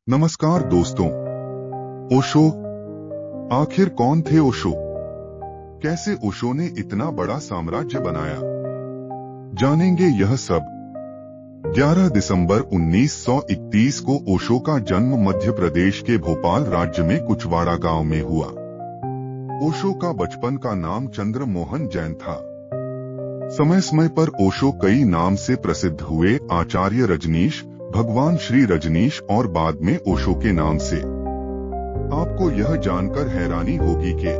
नमस्कार दोस्तों। ओशो, आखिर कौन थे ओशो? कैसे ओशो ने इतना बड़ा साम्राज्य बनाया? जानेंगे यह सब। 11 दिसंबर 1931 को ओशो का जन्म मध्य प्रदेश के भोपाल राज्य में कुचवाड़ा गांव में हुआ। ओशो का बचपन का नाम चंद्र मोहन जैन था। समय समय पर ओशो कई नाम से प्रसिद्ध हुए, आचार्य रजनीश, भगवान श्री रजनीश और बाद में ओशो के नाम से। आपको यह जानकर हैरानी होगी कि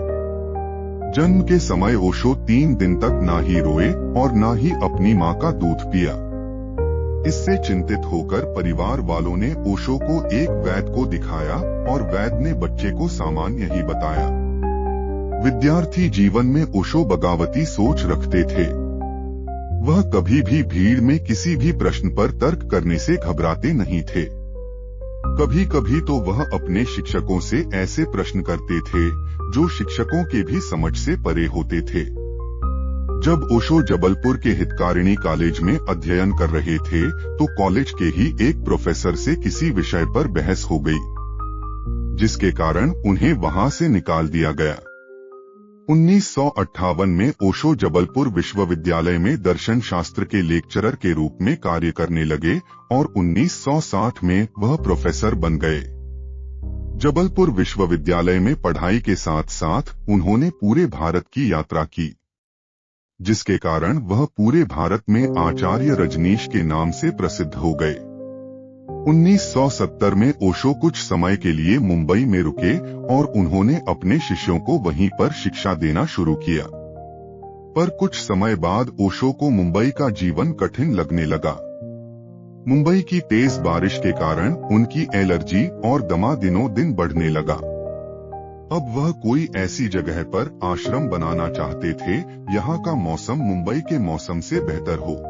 जन्म के समय ओशो 3 दिन तक ना ही रोए और ना ही अपनी मां का दूध पिया। इससे चिंतित होकर परिवार वालों ने ओशो को एक वैद्य को दिखाया और वैद्य ने बच्चे को सामान्य ही बताया। विद्यार्थी जीवन में ओशो बगावती सोच रखते थे। वह कभी भी भीड़ में किसी भी प्रश्न पर तर्क करने से घबराते नहीं थे। कभी कभी तो वह अपने शिक्षकों से ऐसे प्रश्न करते थे जो शिक्षकों के भी समझ से परे होते थे। जब ओशो जबलपुर के हितकारिणी कॉलेज में अध्ययन कर रहे थे तो कॉलेज के ही एक प्रोफेसर से किसी विषय पर बहस हो गई, जिसके कारण उन्हें वहां से निकाल दिया गया। 1958 में ओशो जबलपुर विश्वविद्यालय में दर्शन शास्त्र के लेक्चरर के रूप में कार्य करने लगे और 1960 में वह प्रोफेसर बन गए। जबलपुर विश्वविद्यालय में पढ़ाई के साथ साथ उन्होंने पूरे भारत की यात्रा की, जिसके कारण वह पूरे भारत में आचार्य रजनीश के नाम से प्रसिद्ध हो गए। 1970 में ओशो कुछ समय के लिए मुंबई में रुके और उन्होंने अपने शिष्यों को वहीं पर शिक्षा देना शुरू किया। पर कुछ समय बाद ओशो को मुंबई का जीवन कठिन लगने लगा। मुंबई की तेज बारिश के कारण उनकी एलर्जी और दमा दिनों दिन बढ़ने लगा। अब वह कोई ऐसी जगह पर आश्रम बनाना चाहते थे यहाँ का मौसम मुंबई के मौसम से बेहतर हो।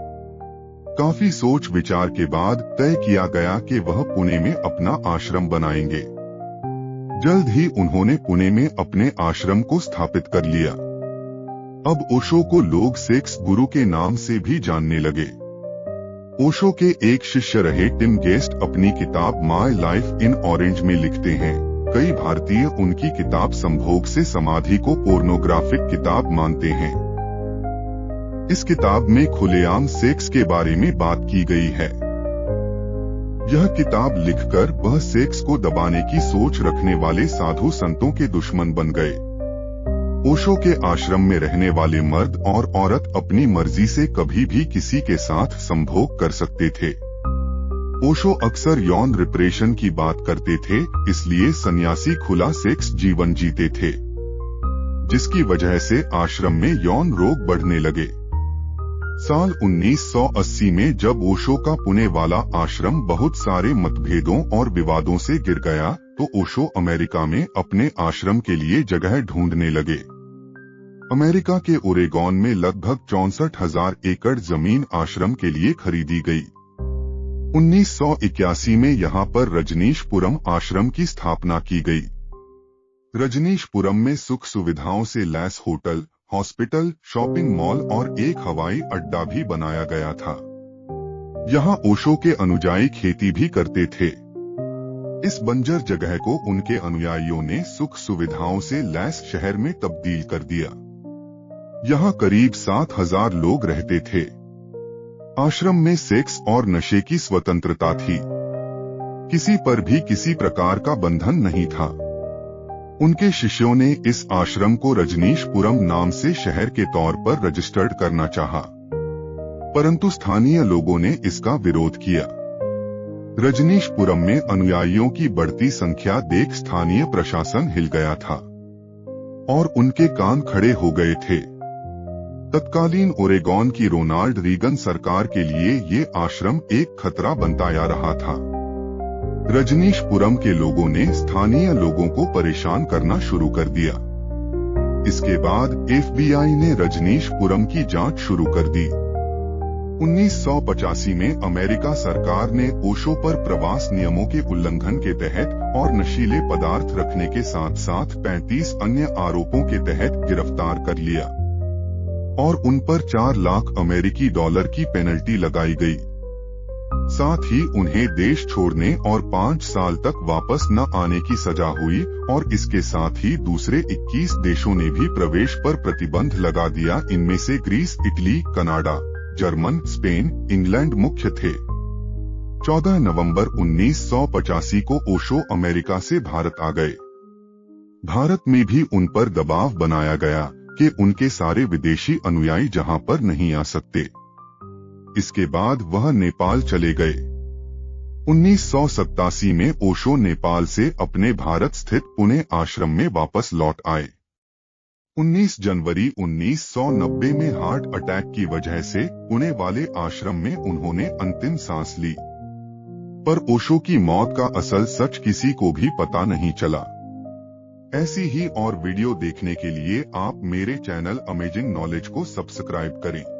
काफी सोच विचार के बाद तय किया गया कि वह पुणे में अपना आश्रम बनाएंगे। जल्द ही उन्होंने पुणे में अपने आश्रम को स्थापित कर लिया। अब ओशो को लोग सेक्स गुरु के नाम से भी जानने लगे। ओशो के एक शिष्य रहे टिम गेस्ट अपनी किताब माय लाइफ इन ऑरेंज में लिखते हैं, कई भारतीय उनकी किताब संभोग से समाधि को पोर्नोग्राफिक किताब मानते हैं। इस किताब में खुलेआम सेक्स के बारे में बात की गई है। यह किताब लिखकर वह सेक्स को दबाने की सोच रखने वाले साधु संतों के दुश्मन बन गए। ओशो के आश्रम में रहने वाले मर्द और औरत अपनी मर्जी से कभी भी किसी के साथ संभोग कर सकते थे। ओशो अक्सर यौन रिप्रेशन की बात करते थे, इसलिए सन्यासी खुला सेक्स जीवन जीते थे, जिसकी वजह से आश्रम में यौन रोग बढ़ने लगे। साल 1980 में जब ओशो का पुणे वाला आश्रम बहुत सारे मतभेदों और विवादों से गिर गया तो ओशो अमेरिका में अपने आश्रम के लिए जगह ढूंढने लगे। अमेरिका के ओरेगॉन में लगभग 64,000 एकड़ जमीन आश्रम के लिए खरीदी गई। 1981 में यहाँ पर रजनीशपुरम आश्रम की स्थापना की गई। रजनीशपुरम में सुख सुविधाओं से lace hotel, hospital, shopping mall और एक हवाई अड्डा भी बनाया गया था। यहाँ ओशो के अनुयायी खेती भी करते थे। इस बंजर जगह को उनके अनुयायियों ने सुख सुविधाओं से लैस शहर में तब्दील कर दिया। यहाँ करीब 7,000 लोग रहते थे। आश्रम में सेक्स और नशे की स्वतंत्रता थी। किसी पर भी किसी प्रकार का बंधन नहीं था। उनके शिष्यों ने इस आश्रम को रजनीशपुरम नाम से शहर के तौर पर रजिस्टर्ड करना चाहा, परंतु स्थानीय लोगों ने इसका विरोध किया। रजनीशपुरम में अनुयायियों की बढ़ती संख्या देख स्थानीय प्रशासन हिल गया था और उनके कान खड़े हो गए थे। तत्कालीन ओरेगॉन की रोनाल्ड रीगन सरकार के लिए ये आश्रम एक खतरा बनता जा रहा था। रजनीशपुरम के लोगों ने स्थानीय लोगों को परेशान करना शुरू कर दिया। इसके बाद FBI ने रजनीशपुरम की जांच शुरू कर दी। 1985 में अमेरिका सरकार ने ओशो पर प्रवास नियमों के उल्लंघन के तहत और नशीले पदार्थ रखने के साथ साथ 35 अन्य आरोपों के तहत गिरफ्तार कर लिया और उन पर $4 लाख की पेनल्टी लगाई गई। साथ ही उन्हें देश छोड़ने और 5 साल तक वापस न आने की सजा हुई और इसके साथ ही दूसरे 21 देशों ने भी प्रवेश पर प्रतिबंध लगा दिया। इनमें से Greece, Italy, Canada, German, Spain, England मुख्य थे। 14 नवंबर 1985 को ओशो अमेरिका से भारत आ गए। भारत में भी उन पर दबाव बनाया गया कि उनके सारे विदेशी अनुयायी जहां पर नहीं आ सकते। इसके बाद वह नेपाल चले गए। 1987 में ओशो नेपाल से अपने भारत स्थित पुणे आश्रम में वापस लौट आए। 19 जनवरी 1990 में हार्ट अटैक की वजह से पुणे वाले आश्रम में उन्होंने अंतिम सांस ली। पर ओशो की मौत का असल सच किसी को भी पता नहीं चला। ऐसी ही और वीडियो देखने के लिए आप मेरे चैनल अमेजिंग नॉलेज को सब्सक्राइब करें।